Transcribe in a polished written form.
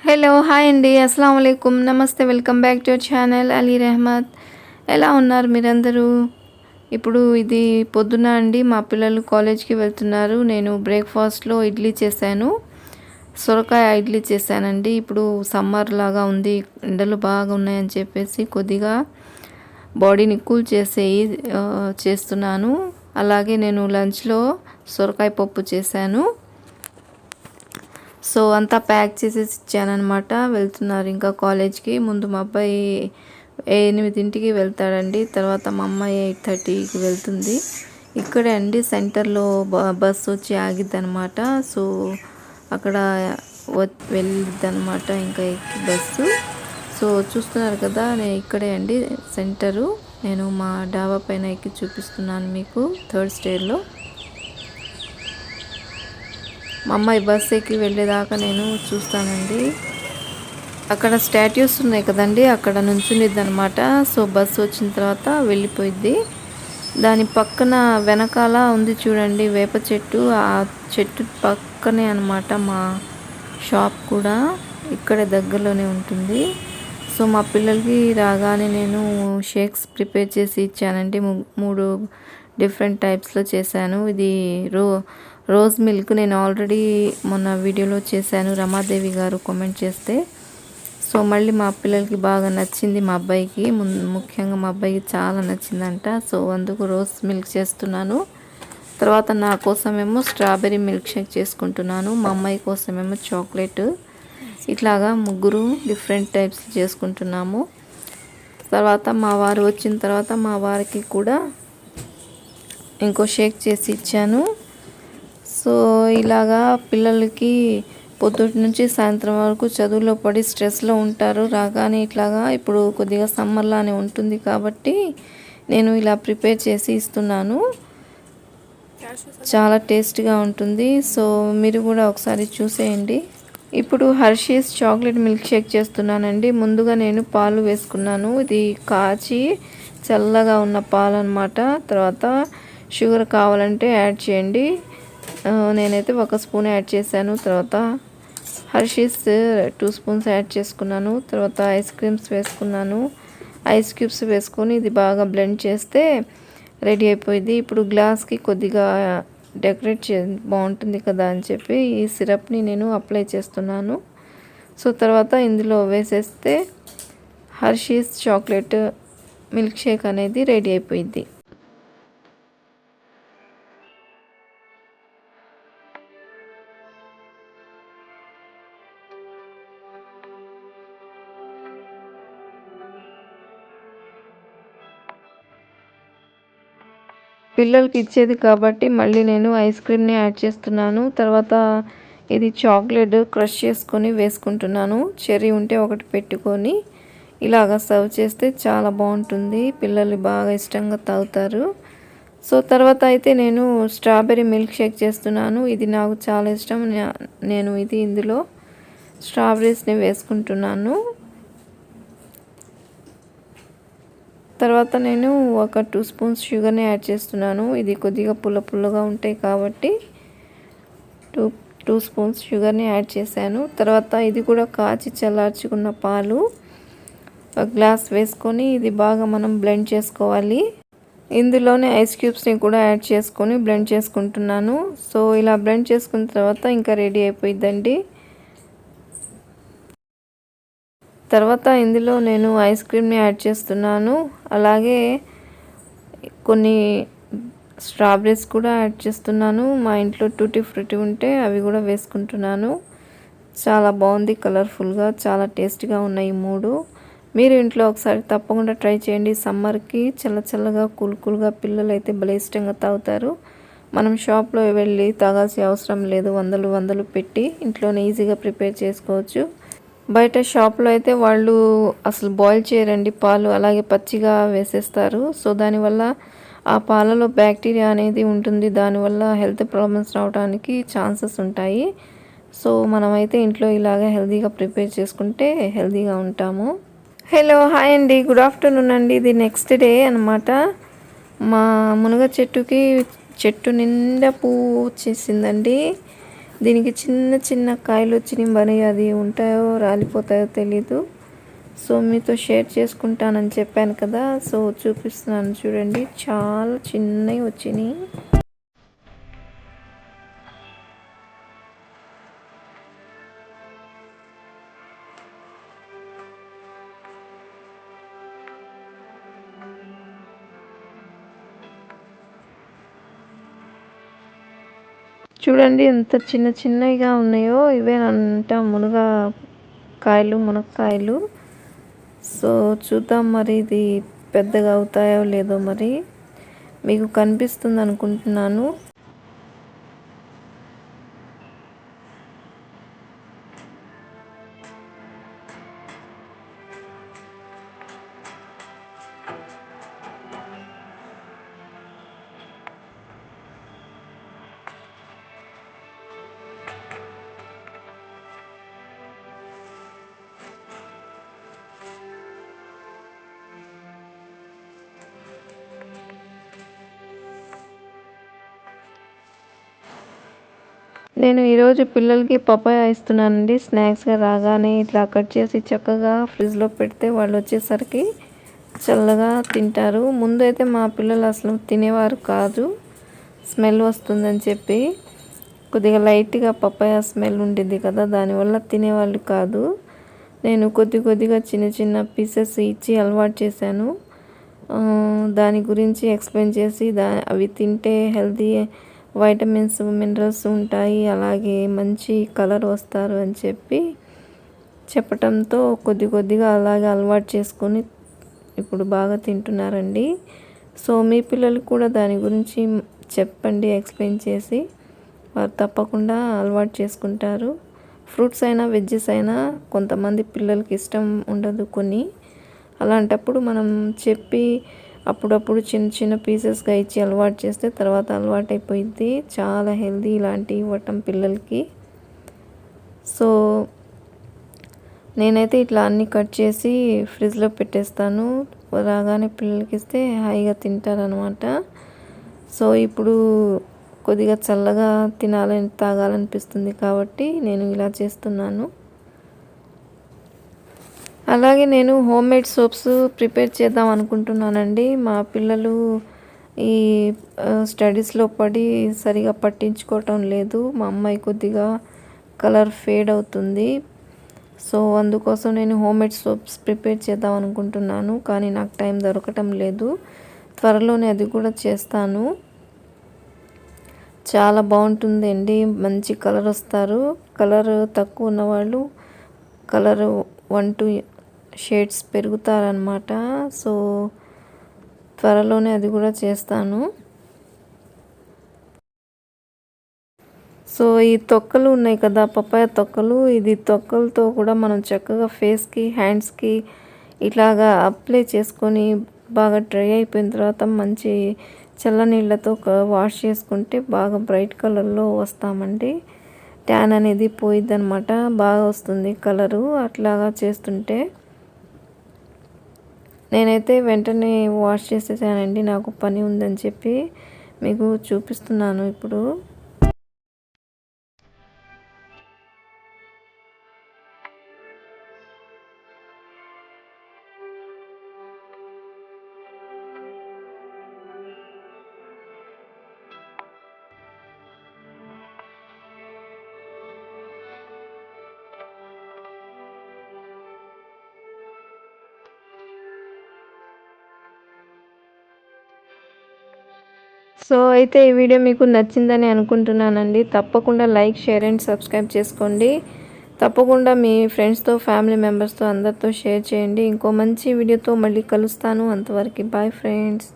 Hello hi అండి అస్సలం వాలేకుమ్ నమస్తే welcome back to our channel Ali Rahmat. ఎలా ఉన్నారు మీరందరూ? ఇప్పుడు ఇది పొద్దున అండి, మా పిల్లలు కాలేజ్కి వెళ్తున్నారు. నేను బ్రేక్ఫాస్ట్లో ఇడ్లీ చేశాను, సొరకాయ ఇడ్లీ చేశానండి. ఇప్పుడు సమ్మర్ లాగా ఉంది, ఎండలు బాగా ఉన్నాయని చెప్పేసి కొద్దిగా బాడీని కూల్ చేస్తున్నాను. అలాగే నేను లంచ్లో సొరకాయ పప్పు చేశాను. సో అంతా ప్యాక్ చేసేసి ఇచ్చానమాట. వెళ్తున్నారు ఇంకా కాలేజ్కి. ముందు మా అబ్బాయి 8ంటికి వెళ్తాడండి, తర్వాత మా అమ్మాయి 8:30కి వెళ్తుంది. ఇక్కడే అండి సెంటర్లో బస్సు వచ్చి ఆగిద్ది అనమాట. సో అక్కడ వెళ్ళిద్ది అనమాట ఇంకా ఎక్కి బస్సు. సో చూస్తున్నారు కదా, నేను ఇక్కడే అండి సెంటరు. నేను మా డాబా పైన ఎక్కి చూపిస్తున్నాను మీకు, 3rd స్టేర్లో. మా అమ్మాయి బస్ ఎక్కి వెళ్ళేదాకా నేను చూస్తానండి. అక్కడ స్టాట్యూస్ ఉన్నాయి కదండి, అక్కడ నుంచునిద్ది అనమాట. సో బస్సు వచ్చిన తర్వాత వెళ్ళిపోయిద్ది. దాని పక్కన వెనకాల ఉంది చూడండి వేప చెట్టు, ఆ చెట్టు పక్కనే అనమాట మా షాప్ కూడా, ఇక్కడే దగ్గరలోనే ఉంటుంది. సో మా పిల్లలకి రాగానే నేను షేక్స్ ప్రిపేర్ చేసి ఇచ్చానండి. 3 డిఫరెంట్ టైప్స్లో చేశాను. ఇది రోజ్ మిల్క్ నేను ఆల్రెడీ మొన్న వీడియోలో చేశాను, రమాదేవి గారు కామెంట్ చేస్తే. సో మళ్ళీ మా పిల్లలకి బాగా నచ్చింది, మా అబ్బాయికి ముఖ్యంగా మా అబ్బాయికి చాలా నచ్చిందంట. సో అందుకు రోజ్ మిల్క్ చేస్తున్నాను. తర్వాత నా కోసమేమో స్ట్రాబెర్రీ మిల్క్ షేక్ చేసుకుంటున్నాను, మా అమ్మాయి కోసమేమో చాక్లెట్. ఇట్లాగా 3 డిఫరెంట్ టైప్స్ చేసుకుంటున్నాము. తర్వాత మా వారు వచ్చిన తర్వాత మా వారికి కూడా ఇంకో షేక్ చేసి ఇచ్చాను. సో ఇలాగా పిల్లలకి పొద్దుటి నుంచి సాయంత్రం వరకు చదువులో పడి స్ట్రెస్లో ఉంటారు. రాగానే ఇట్లాగా ఇప్పుడు కొద్దిగా సమ్మర్లానే ఉంటుంది కాబట్టి నేను ఇలా ప్రిపేర్ చేసి ఇస్తున్నాను. చాలా టేస్ట్గా ఉంటుంది. సో మీరు కూడా ఒకసారి చూసేయండి. ఇప్పుడు హర్షీస్ చాక్లెట్ మిల్క్ షేక్ చేస్తున్నానండి. ముందుగా నేను పాలు వేసుకున్నాను, ఇది కాచి చల్లగా ఉన్న పాలు అన్నమాట. తర్వాత షుగర్ కావాలంటే యాడ్ చేయండి. నేనైతే 1 స్పూన్ యాడ్ చేశాను. తర్వాత హర్షీస్ 2 స్పూన్స్ యాడ్ చేసుకున్నాను. తర్వాత ఐస్ క్రీమ్స్ వేసుకున్నాను. ఐస్ క్యూబ్స్ వేసుకొని ఇది బాగా బ్లెండ్ చేస్తే రెడీ అయిపోయింది. ఇప్పుడు గ్లాస్కి కొద్దిగా డెకరేట్ బాగుంటుంది కదా అని చెప్పి ఈ సిరప్ని నేను అప్లై చేస్తున్నాను. సో తర్వాత ఇందులో వేసేస్తే హర్షీస్ చాక్లెట్ మిల్క్ షేక్ అనేది రెడీ అయిపోయింది. పిల్లలకి ఇచ్చేది కాబట్టి మళ్ళీ నేను ఐస్ క్రీమ్ని యాడ్ చేస్తున్నాను. తర్వాత ఇది చాక్లెట్ క్రష్ చేసుకొని వేసుకుంటున్నాను. చెర్రీ ఉంటే ఒకటి పెట్టుకొని ఇలాగ సర్వ్ చేస్తే చాలా బాగుంటుంది, పిల్లలు బాగా ఇష్టంగా తాగుతారు. సో తర్వాత అయితే నేను స్ట్రాబెర్రీ మిల్క్ షేక్ చేస్తున్నాను. ఇది నాకు చాలా ఇష్టం. నేను ఇందులో స్ట్రాబెర్రీస్ని వేసుకుంటున్నాను. తర్వాత నేను ఒక 2 స్పూన్స్ షుగర్ని యాడ్ చేస్తున్నాను. ఇది కొద్దిగా పుల్లగా ఉంటాయి కాబట్టి 2 స్పూన్స్ షుగర్ని యాడ్ చేశాను. తర్వాత ఇది కూడా కాచి చల్లార్చుకున్న పాలు 1 గ్లాస్ వేసుకొని ఇది బాగా మనం బ్లెండ్ చేసుకోవాలి. ఇందులోనే ఐస్ క్యూబ్స్ని కూడా యాడ్ చేసుకొని బ్లెండ్ చేసుకుంటున్నాను. సో ఇలా బ్లెండ్ చేసుకున్న తర్వాత ఇంకా రెడీ అయిపోయిందండి. తర్వాత ఇందులో నేను ఐస్ క్రీమ్ని యాడ్ చేస్తున్నాను. అలాగే కొన్ని స్ట్రాబెర్రీస్ కూడా యాడ్ చేస్తున్నాను. మా ఇంట్లో టూటీ ఫ్రూటీ ఉంటే అవి కూడా వేసుకుంటున్నాను. చాలా బాగుంది, కలర్ఫుల్గా చాలా టేస్ట్గా ఉన్నాయి 3. మీరు ఇంట్లో ఒకసారి తప్పకుండా ట్రై చేయండి. సమ్మర్కి చల్లగా కూల్గా పిల్లలు అయితే భలే ఇష్టంగా తాగుతారు. మనం షాప్లో వెళ్ళి తాగాల్సిన అవసరం లేదు, వందలు పెట్టి ఇంట్లోనే ఈజీగా ప్రిపేర్ చేసుకోవచ్చు. బయట షాప్లో అయితే వాళ్ళు అసలు బాయిల్ చేయరండి పాలు, అలాగే పచ్చిగా వేసేస్తారు. సో దానివల్ల ఆ పాలలో బ్యాక్టీరియా అనేది ఉంటుంది, దానివల్ల హెల్త్ ప్రాబ్లమ్స్ రావడానికి ఛాన్సెస్ ఉంటాయి. సో మనమైతే ఇంట్లో ఇలాగ హెల్తీగా ప్రిపేర్ చేసుకుంటే హెల్తీగా ఉంటాము. హలో హాయ్ అండి, గుడ్ ఆఫ్టర్నూన్ అండి. ఇది నెక్స్ట్ డే అనమాట. మా మునగ చెట్టు నిండా పువ్వు వచ్చేసిందండి. దీనికి చిన్న చిన్న కాయలు వచ్చినాయి, మరి అది ఉంటాయో రాలిపోతాయో తెలీదు. సో మీతో షేర్ చేసుకుంటానని చెప్పాను కదా, సో చూపిస్తున్నాను చూడండి, చాలా చిన్నవి వచ్చినాయి. చూడండి ఎంత చిన్న చిన్నగా ఉన్నాయో, ఇవేనంట మునక్కాయలు. సో చూద్దాం మరి ఇది పెద్దగా అవుతాయో లేదో, మరి మీకు కనిపిస్తుంది అనుకుంటున్నాను. నేను ఈరోజు పిల్లలకి పపాయ ఇస్తున్నానండి. స్నాక్స్గా రాగానే ఇట్లా కట్ చేసి చక్కగా ఫ్రిడ్జ్లో పెడితే వాళ్ళు వచ్చేసరికి చల్లగా తింటారు. ముందు అయితే మా పిల్లలు అసలు తినేవారు కాదు, స్మెల్ వస్తుందని చెప్పి. కొద్దిగా లైట్గా పపాయ స్మెల్ ఉండింది కదా, దానివల్ల తినేవాళ్ళు కాదు. నేను కొద్దిగా చిన్న చిన్న పీసెస్ ఇచ్చి అలవాటు చేశాను. దాని గురించి ఎక్స్ప్లెయిన్ చేసి అవి తింటే హెల్తీ, వైటమిన్స్ మినరల్స్ ఉంటాయి, అలాగే మంచి కలర్ వస్తారు అని చెప్పటంతో కొద్దిగా అలాగే అలవాటు చేసుకొని ఇప్పుడు బాగా తింటున్నారండి. సో మీ పిల్లలు కూడా దాని గురించి చెప్పండి, ఎక్స్ప్లెయిన్ చేసి, వారు తప్పకుండా అలవాటు చేసుకుంటారు. ఫ్రూట్స్ అయినా వెజ్జెస్ అయినా కొంతమంది పిల్లలకి ఇష్టం ఉండదు కొన్ని, అలాంటప్పుడు మనం చెప్పి అప్పుడప్పుడు చిన్న చిన్న పీసెస్గా ఇచ్చి అలవాటు చేస్తే తర్వాత అలవాటు అయిపోయింది. చాలా హెల్దీ ఇలాంటివి ఇవ్వటం పిల్లలకి. సో నేనైతే ఇట్లా అన్నీ కట్ చేసి ఫ్రిడ్జ్లో పెట్టేస్తాను, రాగానే పిల్లలకి ఇస్తే హాయిగా తింటారనమాట. సో ఇప్పుడు కొద్దిగా చల్లగా తాగాలనిపిస్తుంది కాబట్టి నేను ఇలా చేస్తున్నాను. అలాగే నేను హోమ్ మేడ్ సోప్స్ ప్రిపేర్ చేద్దాం అనుకుంటున్నానండి. మా పిల్లలు ఈ స్టడీస్లో పడి సరిగా పట్టించుకోవటం లేదు. మా అమ్మాయి కొద్దిగా కలర్ ఫేడ్ అవుతుంది. సో అందుకోసం నేను హోమ్ మేడ్ సోప్స్ ప్రిపేర్ చేద్దాం అనుకుంటున్నాను, కానీ నాకు టైం దొరకటం లేదు. త్వరలోనే అది కూడా చేస్తాను. చాలా బాగుంటుంది అండి, మంచి కలర్ వస్తారు. కలర్ తక్కువ ఉన్నవాళ్ళు కలర్ 1-2 షేడ్స్ పెరుగుతారనమాట. సో త్వరలోనే అది కూడా చేస్తాను. సో ఈ తొక్కలు ఉన్నాయి కదా, పపాయ తొక్కలు, ఇది తొక్కలతో కూడా మనం చక్కగా ఫేస్కి, హ్యాండ్స్కి ఇట్లాగా అప్లై చేసుకొని బాగా డ్రై అయిపోయిన తర్వాత మంచి చల్ల నీళ్ళతో వాష్ చేసుకుంటే బాగా బ్రైట్ కలర్లో వస్తామండి. ట్యాన్ అనేది పోయిద్ది అనమాట, బాగా వస్తుంది కలరు అట్లాగా చేస్తుంటే. నేనైతే వెంటనే వాష్ చేసేసానండి, నాకు పని ఉందని చెప్పి మీకు చూపిస్తున్నాను ఇప్పుడు. సో అయితే ఈ వీడియో మీకు నచ్చిందని అనుకుంటున్నానండి. తప్పకుండా లైక్, షేర్ అండ్ సబ్స్క్రైబ్ చేసుకోండి. తప్పకుండా మీ ఫ్రెండ్స్తో, ఫ్యామిలీ మెంబర్స్తో అందరితో షేర్ చేయండి. ఇంకో మంచి వీడియోతో మళ్ళీ కలుస్తాను. అంతవరకు బాయ్ ఫ్రెండ్స్.